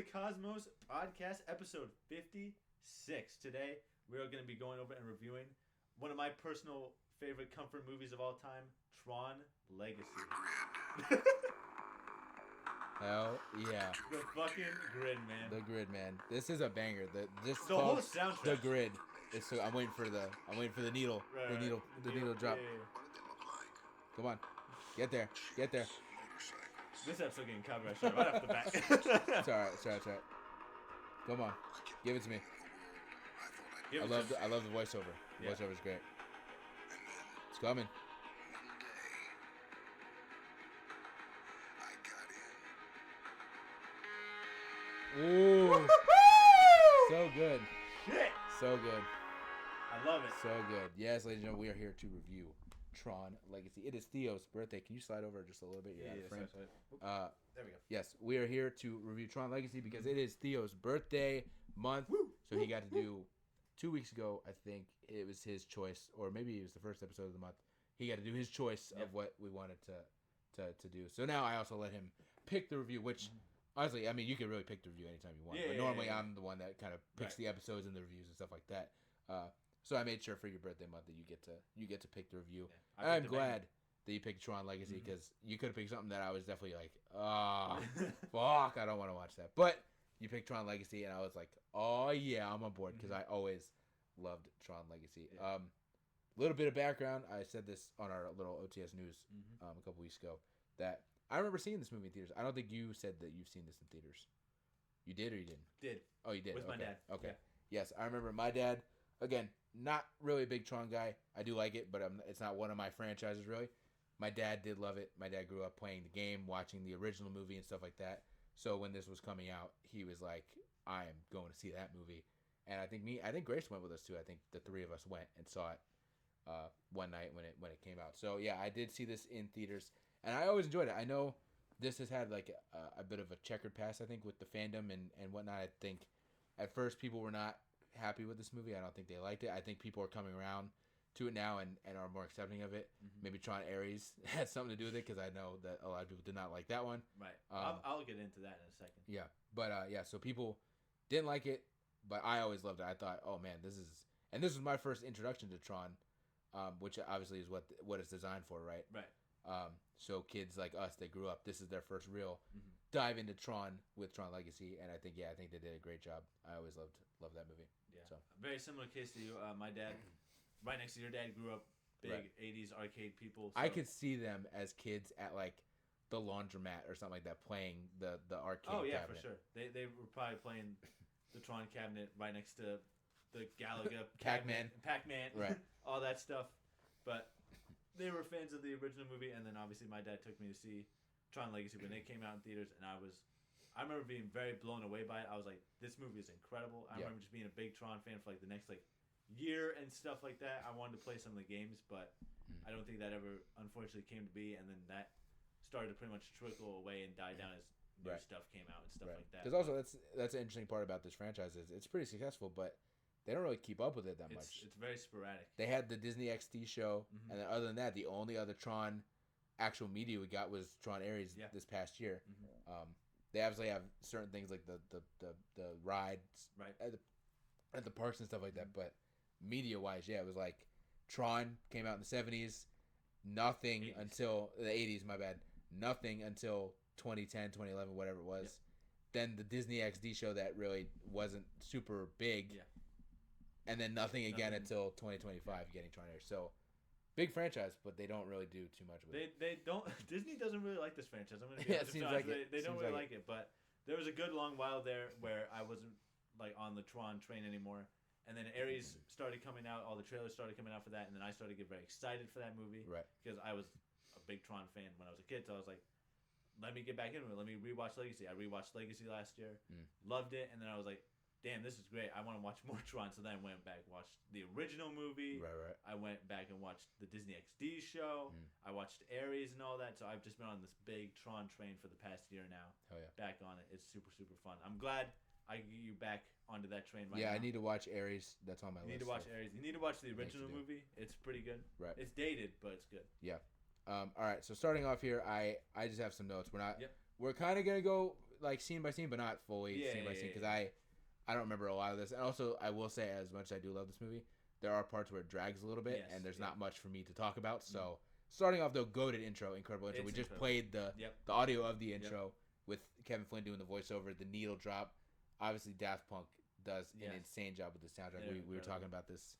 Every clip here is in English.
the Cosmos podcast, episode 56. Today, we are going to be going over and reviewing one of my personal favorite comfort movies of all time, Tron Legacy. Hell yeah. The fucking grid, man. The grid, man. This is a banger. The whole soundtrack. The grid. So I'm waiting for the needle. Right, the needle drop. Yeah. Come on. Get there. This episode getting copyright strike right off the bat. It's alright. Come on. Give it to me. I love the voiceover. The voiceover's great. It's coming. Ooh. So good. Shit. So good. I love it. So good. Yes, ladies and gentlemen, we are here to review Tron Legacy. It is Theo's birthday. Can you slide over just a little bit? Yeah, frame. sorry. There we go. Yes, we are here to review Tron Legacy because it is Theo's birthday month. Woo. So he got to do 2 weeks ago, I think it was his choice, or maybe it was the first episode of the month. He got to do his choice of what we wanted to do. So now I also let him pick the review, which honestly, I mean, you can really pick the review anytime you want. But normally I'm the one that kind of picks the episodes and the reviews and stuff like that. So I made sure for your birthday month that you get to pick the review. Yeah, I'm glad that you picked Tron Legacy because you could have picked something that I was definitely like, fuck, I don't want to watch that. But you picked Tron Legacy, and I was like, oh yeah, I'm on board because I always loved Tron Legacy. Yeah. Little bit of background. I said this on our little OTS news a couple weeks ago that I remember seeing this movie in theaters. I don't think you said that you've seen this in theaters. You did or you didn't? Did. Oh, you did. With my dad. Okay. Yeah. Yes, I remember my dad. Again, not really a big Tron guy. I do like it, but it's not one of my franchises really. My dad did love it. My dad grew up playing the game, watching the original movie and stuff like that. So when this was coming out, he was like, I am going to see that movie. And I think Grace went with us too. I think the three of us went and saw it one night when it came out. So yeah, I did see this in theaters, and I always enjoyed it. I know this has had like a bit of a checkered past, I think, with the fandom and whatnot. I think at first people were not happy with this movie. I don't think they liked it. I think people are coming around to it now and are more accepting of it. Maybe Tron Ares has something to do with it because I know that a lot of people did not like that one. Right. I'll get into that in a second. Yeah. But so people didn't like it, but I always loved it. I thought, oh man, this was my first introduction to Tron, which obviously is what it's designed for, right? Right. So kids like us that grew up, this is their first real dive into Tron with Tron Legacy, and I think they did a great job. I always loved that movie. Yeah. So very similar case to you. My dad, right next to your dad, grew up big 80s arcade people. So. I could see them as kids at like the laundromat or something like that playing the arcade. Oh yeah, cabinet. for sure. They were probably playing the Tron cabinet right next to the Galaga Pac-Man, right? All that stuff. But they were fans of the original movie, and then obviously my dad took me to see Tron Legacy when they came out in theaters, and I remember being very blown away by it. I was like, this movie is incredible. I remember just being a big Tron fan for like the next like year and stuff like that. I wanted to play some of the games, but I don't think that ever unfortunately came to be, and then that started to pretty much trickle away and die down as new stuff came out and stuff like that. Because also that's an interesting part about this franchise is it's pretty successful, but they don't really keep up with it that much. It's very sporadic. They had the Disney XD show, and then other than that, the only other Tron actual media we got was Tron Ares this past year. They obviously have certain things like the rides at the parks and stuff like that, but media wise, it was like Tron came out in the 70s, nothing 80s. Until the 80s. My bad, nothing until 2010, 2011, whatever it was. Then the Disney XD show that really wasn't super big. Yeah. And then nothing again until 2025 getting Tron Ares. So big franchise, but they don't really do too much with it. They don't. Disney doesn't really like this franchise. I'm gonna be honest. They don't really like it. But there was a good long while there where I wasn't like on the Tron train anymore. And then Ares started coming out. All the trailers started coming out for that, and then I started to get very excited for that movie. Right. Because I was a big Tron fan when I was a kid, so I was like, let me get back into it. Let me rewatch Legacy. I rewatched Legacy last year, loved it, and then I was like, damn, this is great. I want to watch more Tron. So then I went back, watched the original movie. Right. I went back and watched the Disney XD show. I watched Ares and all that. So I've just been on this big Tron train for the past year now. Hell yeah. Back on it. It's super, super fun. I'm glad I get you back onto that train right now. Yeah, I need to watch Ares. That's on my list. You need to watch Ares. You need to watch the original movie. It's pretty good. Right. It's dated, but it's good. Yeah. All right. So starting off here, I just have some notes. We're kind of gonna go like scene by scene, but not fully scene by scene because I don't remember a lot of this. And also, I will say, as much as I do love this movie, there are parts where it drags a little bit, and there's not much for me to talk about. So, starting off though, goated intro, incredible intro. We just played the audio of the intro with Kevin Flynn doing the voiceover, the needle drop. Obviously, Daft Punk does an insane job with the soundtrack. We were talking about this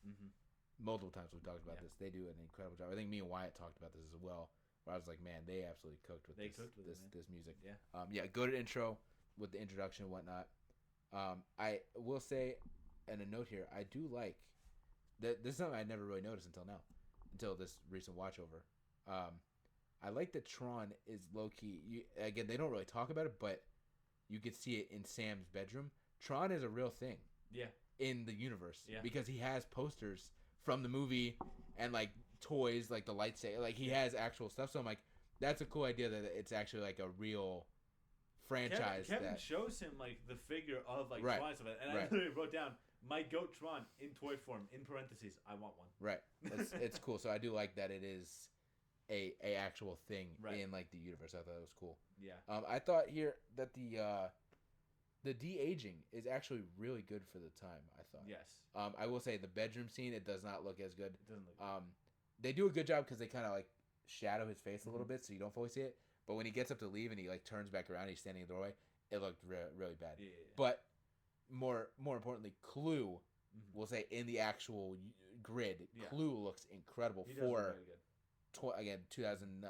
multiple times. We've talked about this. They do an incredible job. I think me and Wyatt talked about this as well. Where I was like, man, they absolutely cooked with this music. Yeah. Goated intro with the introduction and whatnot. I will say, and a note here, I do like that. This is something I never really noticed until this recent watch over. I like that Tron is low key. Again, they don't really talk about it, but you could see it in Sam's bedroom. Tron is a real thing. Yeah. In the universe. Yeah. Because he has posters from the movie and like toys, like the lightsaber. Like he has actual stuff. So I'm like, that's a cool idea that it's actually like a real franchise. Kevin shows him like the figure of like Tron and stuff, and I literally wrote down my goat Tron in toy form in parentheses. I want one. Right. It's cool. So I do like that it is a actual thing in like the universe. I thought it was cool. Yeah. I thought here that the de-aging is actually really good for the time. I thought. Yes. I will say the bedroom scene, it does not look as good. It doesn't look. They do a good job because they kind of like shadow his face a little bit, so you don't fully see it. But when he gets up to leave and he like turns back around, he's standing in the doorway. It looked really bad. Yeah. But more importantly, Clue, we'll say in the actual grid, Clue looks incredible for again 2000.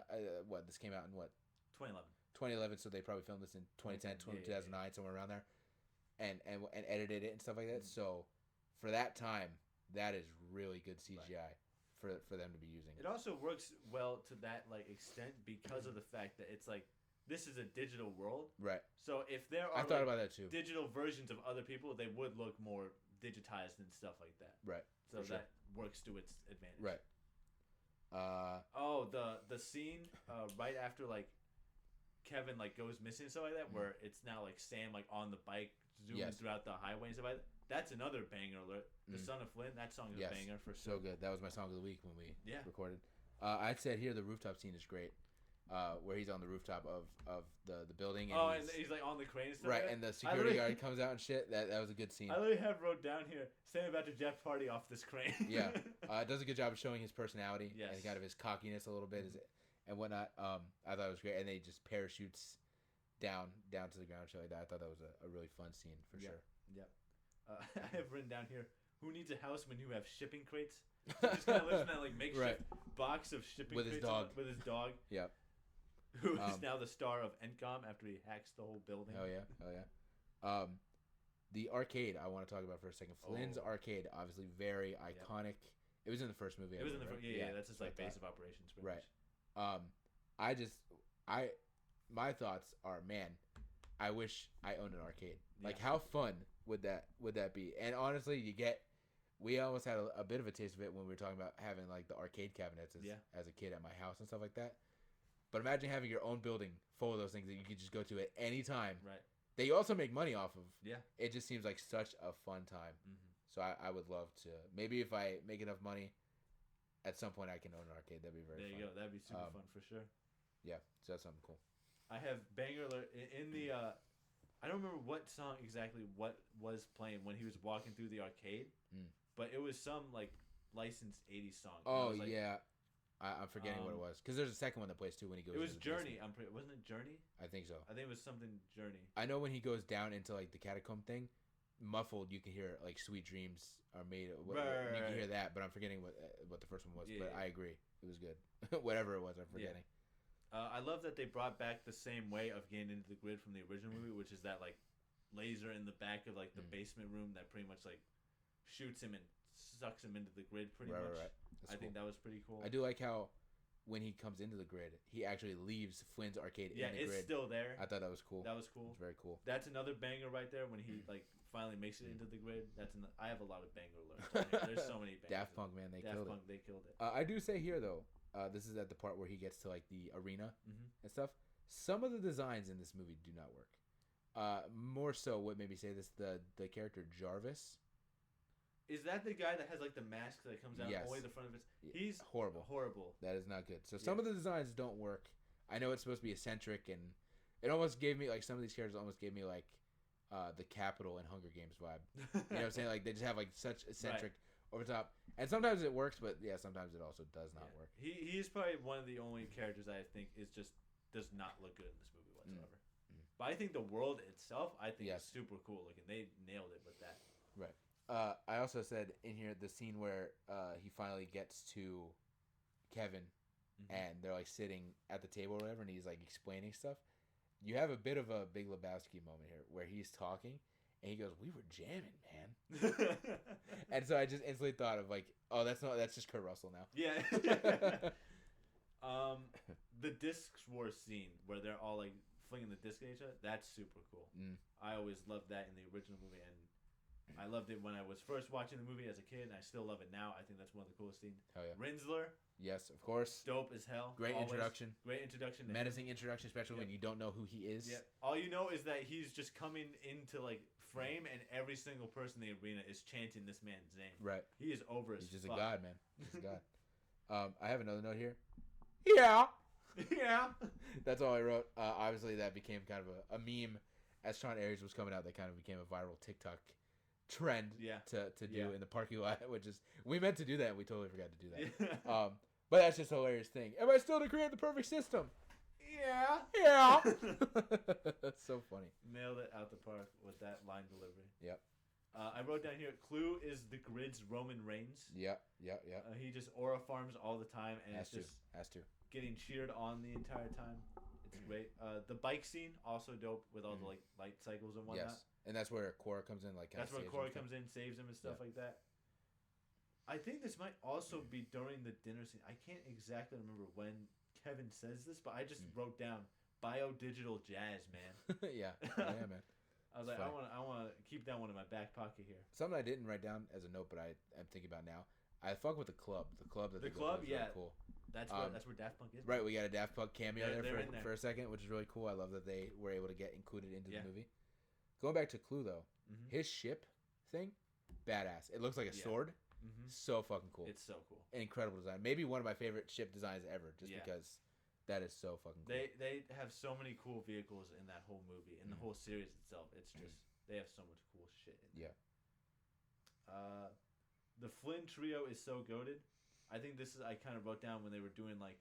What this came out in what 2011. 2011. So they probably filmed this in 2010, 2009, somewhere around there, and edited it and stuff like that. So for that time, that is really good CGI. For them to be using. It also works well to that like extent because of the fact that it's like this is a digital world. Right. So if there are thought about that too. Digital versions of other people, they would look more digitized and stuff like that. Right. So that works to its advantage. Right. The scene right after like Kevin like goes missing and stuff like that, where it's now like Sam like on the bike zooming throughout the highway and stuff like that. That's another banger alert. The Son of Flynn, that song is a banger for sure. So good. That was my song of the week when we recorded. I'd said here the rooftop scene is great, where he's on the rooftop of the building. And he's like on the crane and stuff. Right, and the security guard comes out and shit. That was a good scene. I literally have wrote down here, Sam about to jet party off this crane. Yeah. It does a good job of showing his personality and kind of his cockiness a little bit and whatnot. I thought it was great. And then he just parachutes down to the ground, shit like that. I thought that was a really fun scene for sure. Yep. I have written down here, who needs a house when you have shipping crates? So he just kind of lives in that like makeshift box of shipping with crates with his dog. Yep. Who is now the star of Encom after he hacks the whole building. Oh yeah. The arcade I want to talk about for a second. Flynn's arcade, obviously very iconic. It was in the first movie. It was in the first. Yeah. That's just like base of operations. Right. My thoughts are, man, I wish I owned an arcade. Like, how fun would that be? And honestly, we almost had a bit of a taste of it when we were talking about having like the arcade cabinets as a kid at my house and stuff like that. But imagine having your own building full of those things that you could just go to at any time. Right. That you also make money off of. Yeah. It just seems like such a fun time. Mm-hmm. So I would love to. Maybe if I make enough money, at some point I can own an arcade. That'd be very fun. There you go. That'd be super fun for sure. Yeah. So that's something cool. I have banger alert in the. I don't remember what song exactly what was playing when he was walking through the arcade, but it was some like licensed 80s song. Oh yeah, I'm forgetting what it was because there's a second one that plays too when he goes. It was Journey. Wasn't it Journey? I think so. I think it was something Journey. I know when he goes down into like the catacomb thing, muffled you can hear like "Sweet Dreams Are Made." You can hear that, but I'm forgetting what the first one was. But I agree, it was good. Whatever it was, I'm forgetting. Yeah. I love that they brought back the same way of getting into the grid from the original movie, which is that like laser in the back of like the basement room that pretty much like shoots him and sucks him into the grid pretty much. Right. I think that was pretty cool. I do like how when he comes into the grid, he actually leaves Flynn's arcade in the grid. Yeah, it's still there. I thought that was cool. That was cool. It's very cool. That's another banger right there when he like finally makes it into the grid. I have a lot of banger alerts. There's so many bangers. Daft Punk, man, they killed it. They killed it. I do say here though, this is at the part where he gets to like the arena and stuff. Some of the designs in this movie do not work. More so, what made me say this, the character Jarvis. Is that the guy that has like the mask that comes out only the front of his? He's horrible. Horrible. That is not good. So some of the designs don't work. I know it's supposed to be eccentric and It almost gave me like some of these characters almost gave me like the Capitol and Hunger Games vibe. You know what I'm saying? Like they just have like such eccentric over top, and sometimes it works, but yeah, sometimes it also does not work. He's probably one of the only characters I think is just does not look good in this movie whatsoever. But I think the world itself, I think, is super cool looking. They nailed it with that. Right. I also said in here the scene where he finally gets to Kevin, and they're like sitting at the table or whatever, and he's like explaining stuff. You have a bit of a Big Lebowski moment here where he's talking, and he goes, "We were jamming, man." And so I just instantly thought of like, oh, that's just Kurt Russell now. Yeah. The disc war scene where they're all like flinging the disc at each other, that's super cool. I always loved that in the original movie, and I loved it when I was first watching the movie as a kid, and I still love it now. I think that's one of the coolest scenes. Hell yeah. Rinsler. Yes, of course. Dope as hell. Great introduction. Great introduction. Menacing introduction, especially when you don't know who he is. Yeah. All you know is that he's just coming into like frame, and every single person in the arena is chanting this man's name. Right. He is over as He's just fuck. a god, man. He's a god. I have another note here. Yeah. Yeah. That's all I wrote. Obviously, that became kind of a meme as Sean Aries was coming out. That kind of became a viral TikTok trend to do in the parking lot, which is we meant to do that and we totally forgot to do that. But that's just a hilarious thing. Am I still to create the perfect system? Yeah. That's so funny. Nailed it out the park with that line delivery. Yep. I wrote down here, Clue is the grid's Roman Reigns. Yep. He just aura farms all the time, and Has it's to. Getting cheered on the entire time. It's great. The bike scene, also dope with all the like light cycles and whatnot. Yes. And that's where Cora comes in, like that's where Cora comes in, saves him and stuff like that. I think this might also be during the dinner scene. I can't exactly remember when Kevin says this, but I just wrote down biodigital jazz, man. Yeah, man. I was like, I want to keep that one in my back pocket here. Something I didn't write down as a note, but I'm thinking about now. I fuck with the club. The club, yeah, really cool. That's where Daft Punk is. Right, we got a Daft Punk cameo there for a second, which is really cool. I love that they were able to get included into the movie. Going back to Clue though, his ship thing, badass. It looks like a sword. So fucking cool. It's so cool. Incredible design. Maybe one of my favorite ship designs ever, just because that is so fucking cool. They have so many cool vehicles in that whole movie, in the whole series itself. It's just they have so much cool shit in there. The Flynn trio is so goated. I think this is I kind of wrote down when they were doing like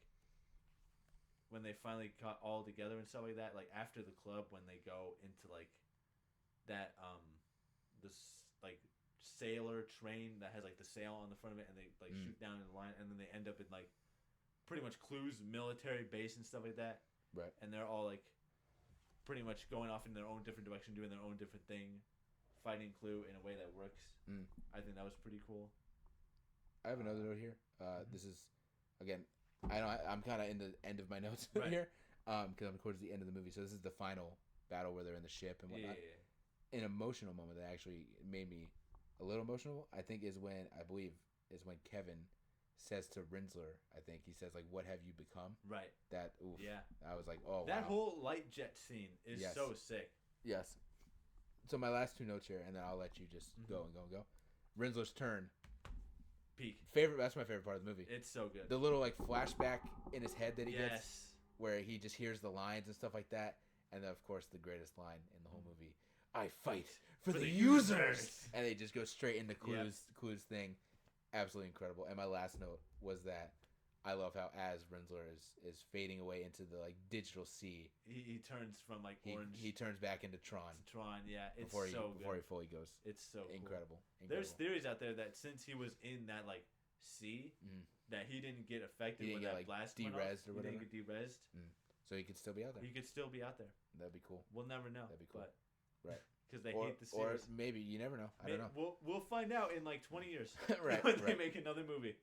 when they finally got all together and stuff like that. Like after the club, when they go into like that this like sailor train that has like the sail on the front of it, and they like shoot down in the line, and then they end up in like pretty much Clue's military base and stuff like that. Right. And they're all like pretty much going off in their own different direction, doing their own different thing, fighting Clue in a way that works. I think that was pretty cool. I have another note here. This is, again, I'm kind of in the end of my notes here because I'm towards the end of the movie. So this is the final battle where they're in the ship and whatnot. An emotional moment that actually made me a little emotional, I think, is when Kevin says to Rinsler, I think he says like, "What have you become?" Right. That. Oof, I was like, oh. That wow. whole light jet scene is so sick. Yes. So my last two notes here, and then I'll let you just go. Rinsler's turn. Peak. That's my favorite part of the movie. It's so good. The little like flashback in his head that he gets, where he just hears the lines and stuff like that, and then of course the greatest line in the whole movie: "I fight for the users," and they just go straight into Clue's thing. Absolutely incredible. And my last note was that I love how as Rinsler is fading away into the like digital sea, he turns from like orange. He turns back into Tron. It's before good. Before he fully goes. It's so incredible. Cool. There's theories out there that since he was in that like sea, that he didn't get affected when that blast went off. Or whatever. He didn't get derezzed. So he could still be out there. He could still be out there. That'd be cool. We'll never know. That'd be cool. But, right. Because they hate the series. Or maybe you never know. I don't know. We'll find out in like 20 years. Right. When they make another movie.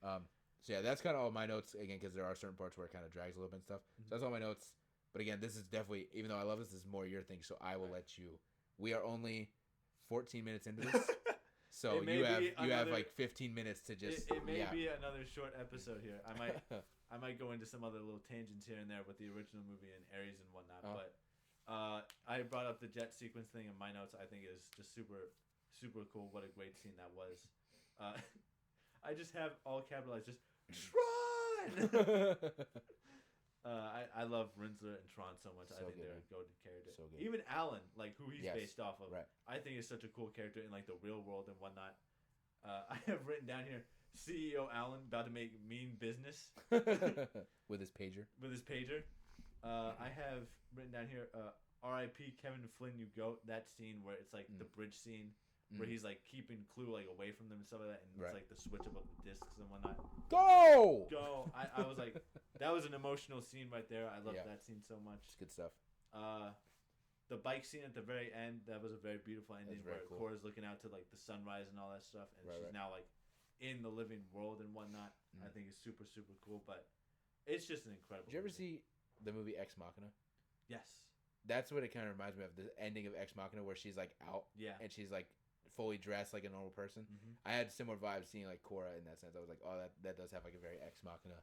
So yeah, that's kind of all my notes again, because there are certain parts where it kind of drags a little bit and stuff. So that's all my notes. But again, this is definitely, even though I love this is more your thing. So I will let you. We are only 14 minutes into this, so you have like 15 minutes to just. It may be another short episode here. I might go into some other little tangents here and there with the original movie and Aries and whatnot, but. I brought up the jet sequence thing in my notes. I think is just super, super cool. What a great scene that was. I just have all capitalized, just Tron. I love Rinsler and Tron so much. So I think good, they're man. a goated character. So good. Even Alan, like who he's Yes. based off of, Right. I think is such a cool character in like the real world and whatnot. I have written down here CEO Alan about to make mean business With his pager. with his pager. I have written down here R.I.P. Kevin Flynn, you goat. That scene where it's like the bridge scene where he's like keeping Clue like away from them and stuff like that, and Right. it's like the switch above the discs and whatnot. Go! I was like, that was an emotional scene right there. I loved Yeah. that scene so much. It's good stuff. The bike scene at the very end, that was a very beautiful ending very where cool. Cora's looking out to like the sunrise and all that stuff, and Right, she's right. now like in the living world and whatnot. I think is super super cool, but it's just an incredible. Did you ever movie. see the movie Ex Machina? Yes. That's what it kind of reminds me of. The ending of Ex Machina, where she's like out Yeah. and she's like fully dressed like a normal person. Mhm. I had similar vibes seeing like Cora in that sense. I was like, oh, that does have like a very Ex Machina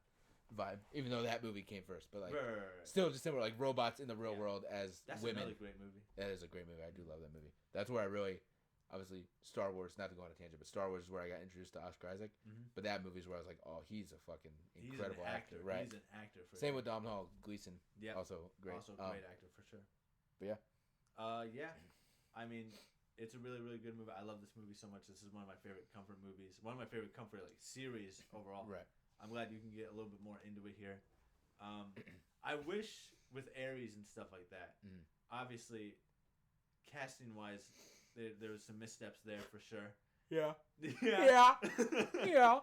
vibe, even though that movie came first. But like, Right. still just similar, like robots in the real Yeah. world as That's women. another great movie. That is a great movie. I do love that movie. That's where I really, obviously, Star Wars. Not to go on a tangent, but Star Wars is where I got introduced to Oscar Isaac. Mhm. But that movie is where I was like, oh, he's a fucking He's incredible an actor. Right. He's an actor. For Same sure. with Domhnall Gleeson. Yeah. Also great. Also a great actor for sure. But yeah. Yeah. I mean, it's a really, really good movie. I love this movie so much. This is one of my favorite comfort movies. One of my favorite comfort like series overall. Right. I'm glad you can get a little bit more into it here. I wish with Ares and stuff like that. Obviously, casting wise, there was some missteps there for sure. Yeah. Yeah. Yeah.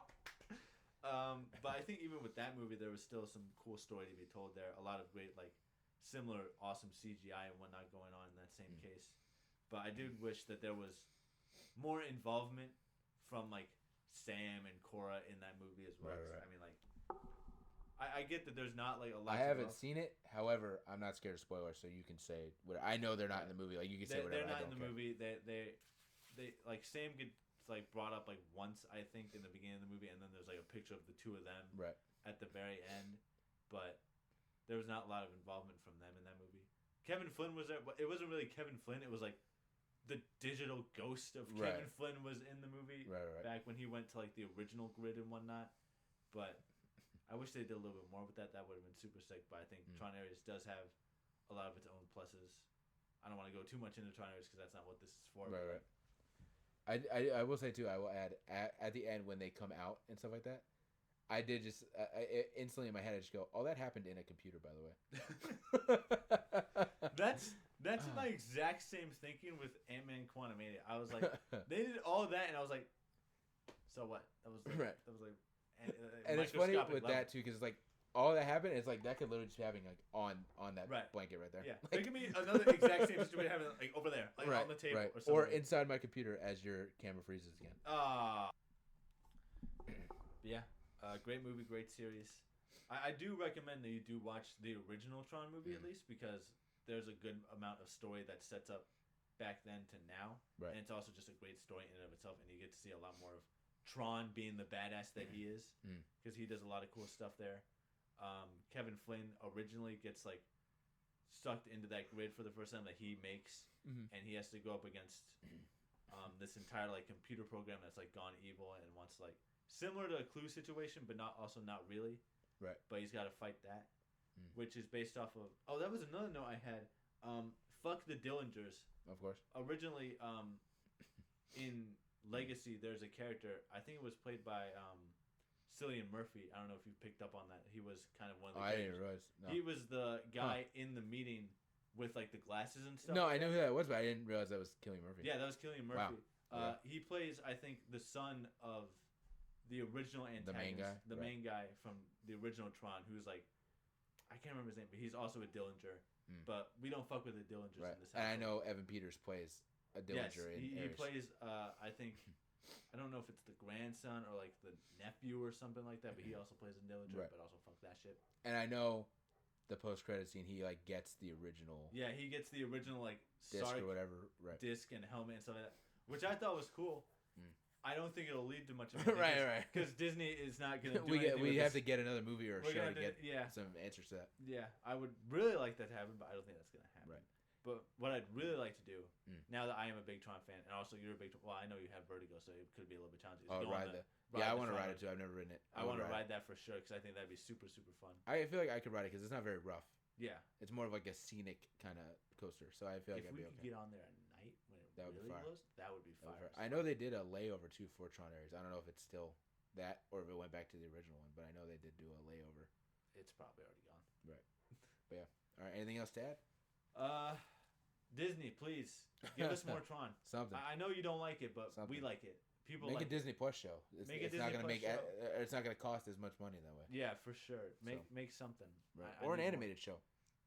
But I think even with that movie, there was still some cool story to be told there. A lot of great, like, similar, awesome CGI and whatnot going on in that same case. But I do wish that there was more involvement from, like, Sam and Cora in that movie as well. Right. I mean, like, I get that there's not, like, a lot I haven't seen it. However, I'm not scared of spoilers, so you can say what I know. They're not in the movie. Like you can say whatever. They're not I in don't the care. movie. They like Sam gets like brought up like once I think in the beginning of the movie, and then there's like a picture of the two of them Right. at the very end, but there was not a lot of involvement from them in that movie. Kevin Flynn was there, but it wasn't really Kevin Flynn. It was like the digital ghost of Right. Kevin Flynn was in the movie Right. back when he went to like the original grid and whatnot. But I wish they did a little bit more with that. That would have been super sick. But I think Tron Ares does have a lot of its own pluses. I don't want to go too much into Tron Ares because that's not what this is for. Right. I will say too. I will add at the end when they come out and stuff like that. I did just instantly in my head I just go, oh, that happened in a computer, by the way. That's my exact same thinking with Ant-Man Quantumania. I was like, they did all that, and I was like, so what? That was like, Right. That was like, And it's funny microscopic with level. that too, because like all that happened, it's like that could literally just be happening like on that Right. blanket right there. Yeah, Like, there could be another exact same situation happening like over there, like on the table, or something. or inside my computer as your camera freezes again. Yeah, great movie, great series. I do recommend that you do watch the original Tron movie at least, because there's a good amount of story that sets up back then to now, Right. and it's also just a great story in and of itself, and you get to see a lot more of Tron being the badass that he is, because he does a lot of cool stuff there. Kevin Flynn originally gets like sucked into that grid for the first time that he makes, and he has to go up against this entire like computer program that's like gone evil and wants like similar to a Clue situation, but not really. Right. But he's got to fight that, which is based off of. Oh, that was another note I had. Fuck the Dillingers. Of course. Originally, in Legacy, there's a character. I think it was played by Cillian Murphy. I don't know if you picked up on that. He was kind of one of the. I didn't realize. No. He was the guy in the meeting with like the glasses and stuff. No, I know who that was, but I didn't realize that was Cillian Murphy. Yeah, that was Cillian Murphy. Wow. He plays, I think, the son of the original antagonist, the main guy, main guy from the original Tron, who's like, I can't remember his name, but he's also a Dillinger. But we don't fuck with the Dillingers Right. in this And house. I know Evan Peters plays a Dillinger in he Ares. plays, I think, I don't know if it's the grandson or like the nephew or something like that, but he also plays a Dillinger, Right. but also fuck that shit. And I know the post-credit scene, he like gets the original Yeah, he gets the original like disc Sark or whatever. Right. disc and helmet and stuff like that, which I thought was cool. I don't think it'll lead to much of Right. Because Disney is not going to do anything we with have this. to get another movie or a We're show gonna to get yeah. some answers to that. Yeah, I would really like that to happen, but I don't think that's going to happen. Right. But what I'd really like to do, Mm. now that I am a big Tron fan, and also you're a big well, I know you have Vertigo, so it could be a little bit challenging. Oh, Go I want to Tron ride it too. I've never ridden it. I want to ride that for sure because I think that'd be super, super fun. I feel like I could ride it because it's not very rough. Yeah. It's more of like a scenic kind of coaster, so I feel like I'd be okay. If we could get on there at night when it That would be really fire. blows, that would be fire. I know they did a layover too for Tron Ares. I don't know if it's still that or if it went back to the original one, but I know they did do a layover. It's probably already gone. Right. But yeah. All right. Anything else to add? Disney, please give us more Tron. Something. I know you don't like it, but we like it. People make like a Disney Plus show. It's not gonna make. It's not gonna cost as much money that way. Yeah, for sure. Make something. Right. Or an animated show.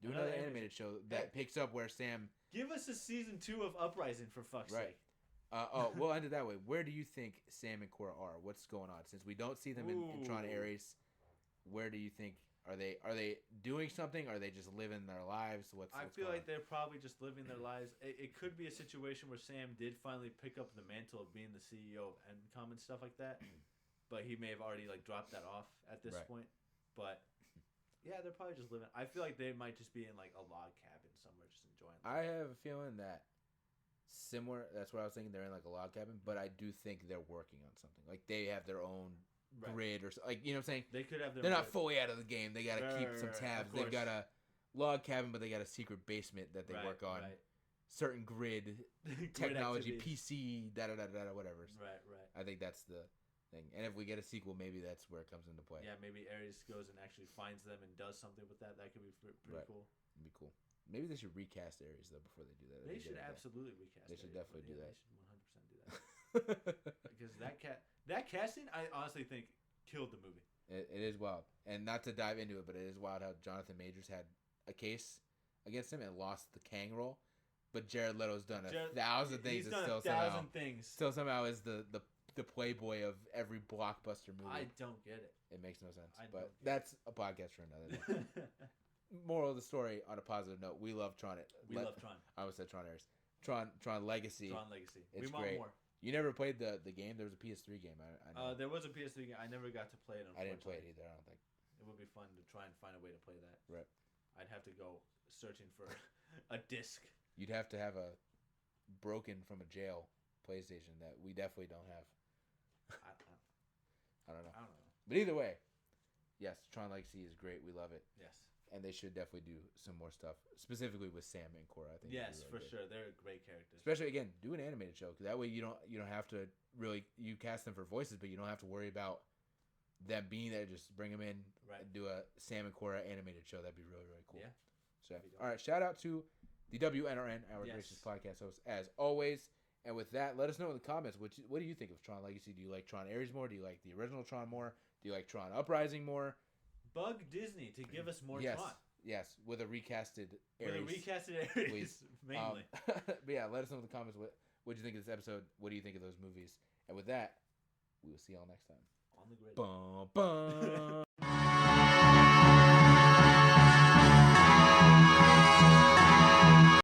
Do another animated show that picks up where Sam. Give us a season 2 of Uprising for fuck's sake. We'll end it that way. Where do you think Sam and Korra are? What's going on? Since we don't see them in Tron Ares, where do you think are they doing something? Are they just living their lives? I feel like they're probably just living their lives. It could be a situation where Sam did finally pick up the mantle of being the CEO of Encom and stuff like that, but he may have already dropped that off at this point. But yeah, they're probably just living. I feel like they might just be in a log cabin somewhere, just enjoying life. I have a feeling that similar. That's what I was thinking. They're in a log cabin, but I do think they're working on something. Like they have their own grid or you know what I'm saying. They could have their. They're not fully out of the game. They got to keep some tabs. They've got a log cabin, but they got a secret basement that they work on. Certain grid technology, PC, whatever. Right. I think that's the thing. And if we get a sequel, maybe that's where it comes into play. Yeah, maybe Ares goes and actually finds them and does something with that. That could be pretty cool. It'd be cool. Maybe they should recast Ares though before they do that. They should absolutely recast. They should definitely do that. They should 100% do that. Because that casting, I honestly think killed the movie. It is wild, and not to dive into it, but it is wild how Jonathan Majors had a case against him and lost the Kang role, but Jared Leto's done 1,000 things. He's done 1,000 things. Still somehow is the playboy of every blockbuster movie. I don't get it. It makes no sense. But that's a podcast for another day. Moral of the story, on a positive note, we love Tron. We love Tron. I almost said Tron Ares. Tron Legacy. Tron Legacy. It's we want great. more. You never played the game? There was a PS3 game. I know. There was a PS3 game. I never got to play it, unfortunately. I didn't play it either, I don't think. It would be fun to try and find a way to play that. Right. I'd have to go searching for a disc. You'd have to have a broken from a jail PlayStation that we definitely don't have. I don't know. But either way, yes, Tron Legacy is great. We love it. Yes. And they should definitely do some more stuff, specifically with Sam and Korra. I think. Yes, for sure. They're great characters. Especially again, do an animated show, because that way you don't have to really cast them for voices, but you don't have to worry about them being there. Just bring them in and do a Sam and Korra animated show. That'd be really, really cool. Yeah. So all right, shout out to the WNRN, our gracious podcast host, as always. And with that, let us know in the comments what do you think of Tron Legacy? Do you like Tron Ares more? Do you like the original Tron more? Do you like Tron Uprising more? Bug Disney to give us more Tron. Yes, with a recasted Ares. Please. Mainly. But yeah, let us know in the comments what you think of this episode. What do you think of those movies? And with that, we will see y'all next time. On the grid. Bum, bum.